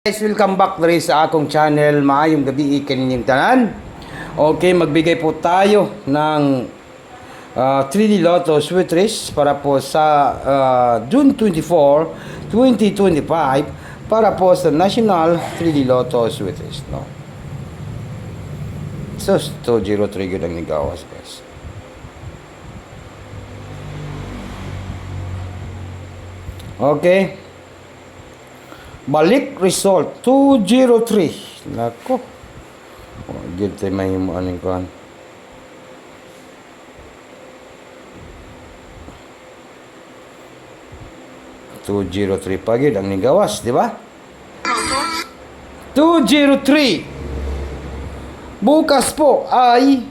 Guys, welcome back diri sa akong channel. Maayong gabi kaninyong tanan. Okay, magbigay po tayo ng 3D Lotto Sweet Race para po sa June 24, 2025 para po sa National 3D Lotto Sweet Race, no? So, 203 yun ang nigawas, guys. Okay. Balik result 203. Nako. Oh, gid tay may mo aning kan. Pagid ang nigawas, di ba? 203. Bukas po ay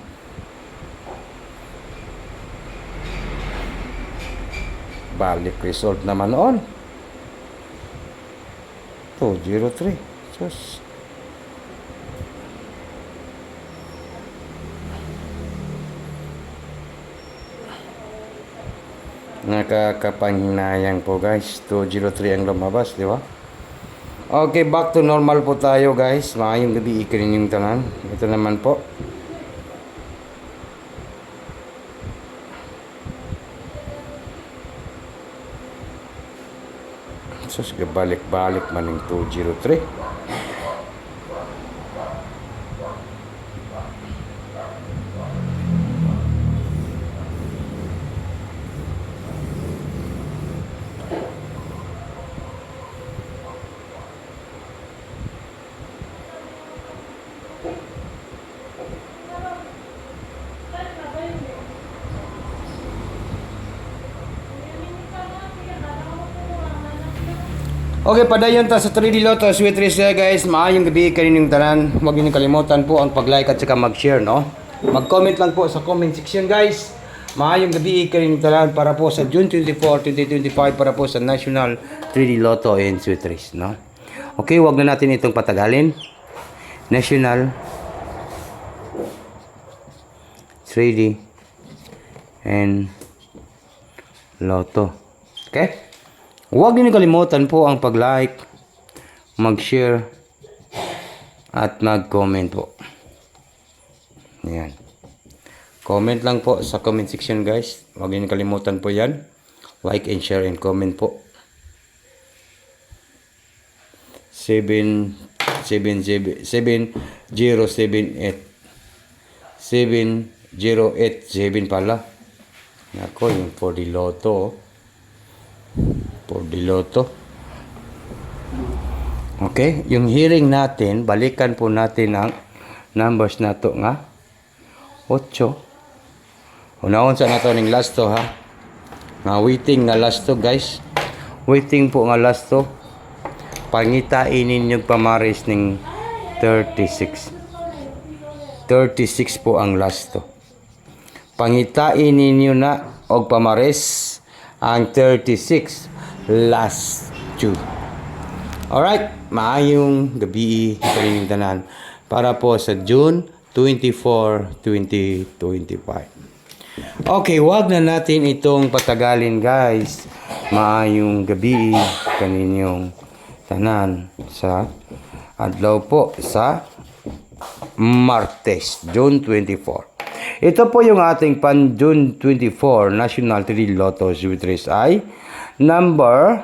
balik result naman noon. 203. Sus. Nakakapanghinayang po, guys. 203 ang lumabas, di ba? Okay, back to normal po tayo, guys. Maayong gabi ikaninyong tanan. Ito naman po. Sus, balik-balik man ng 203. Okay, padayon ta sa 3D Lotto Sweet Race, guys. Maayong gabi kaninyong tanan. Huwag niyo kalimutan po ang pag-like at saka mag-share, no? Mag-comment lang po sa comment section, guys. Maayong gabi kaninyong tanan para po sa June 24, 2025 para po sa National 3D Lotto and Sweet Race, no? Okay, huwag na natin itong patagalin. National 3D and Lotto. Okay? Huwag niyo kalimutan po ang pag-like, mag-share, at mag-comment po. Ayan. Comment lang po sa comment section, guys. Huwag niyo kalimutan po yan. Like and share and comment po. 7078 7087 pala. Nako, yung 4D Lotto. Lotto. Okay, yung hearing natin, balikan po natin ang numbers na to nga 8. Unahon sa nato ning last to, ha. Nga waiting nga last to, guys. Waiting po nga last to. Pangitain ninyo pamaris ning 36. 36 po ang last to. Pangitain ninyo na og pamaris ang 36 last 2. Alright, maayong gabi kaninyong tanan para po sa June 24, 2025. Okay, wag na natin itong patagalin, guys. Maayong gabi kaninyong tanan sa adlaw po sa Martes, June 24. Ito po yung ating pan June 24 National 3D Lotto Sweet Race ay number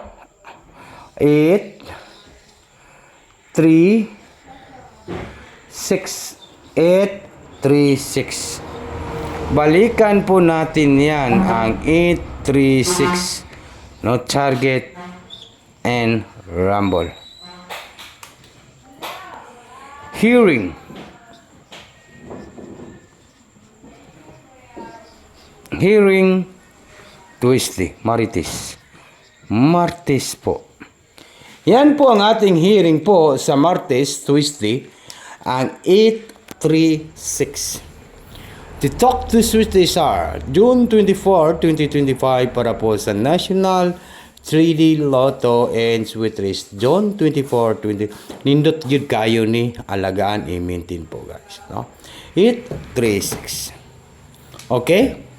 836. Balikan po natin yan ang 836. No target and rumble. Hearing Twisty, Martes po. Yan po ang ating hearing po sa Martes, Twisty, ang 836. The talk to Twisty are June 24, 2025 para po sa National 3D Lotto and Sweet Race. June 24, 20. Nindot yun kayo ni alagaan i-maintain po, guys. No? 836. Okay?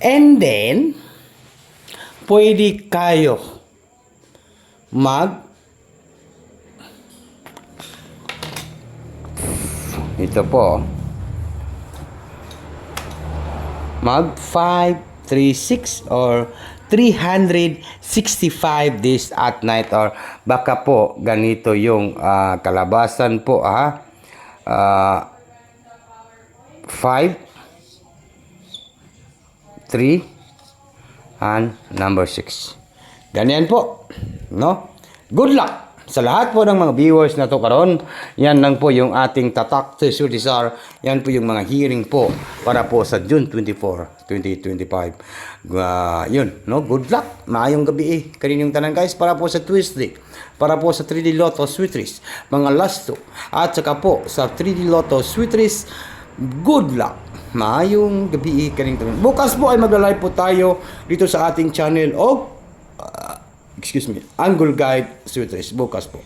And then, pwede kayo Ito po. Mag 536 or 365 days at night, or baka po ganito yung kalabasan po 5, 3, and number 6. Ganyan po, no? Good luck sa lahat po ng mga viewers na to karon. Yan lang po yung ating tatak to Sudisar. Yan po yung mga hearing po para po sa June 24, 2025. Yun, no? Good luck. Maayong gabi kaninyong tanan guys, para po sa Tuesday. Para po sa 3D Lotto Sweet Race, mga last two. At saka po sa 3D Lotto Sweet Race, good luck. Maayong gabi kaninyong tanan. Bukas po ay magla-live po tayo dito sa ating channel o Angle Guide Sweet Race bukas po.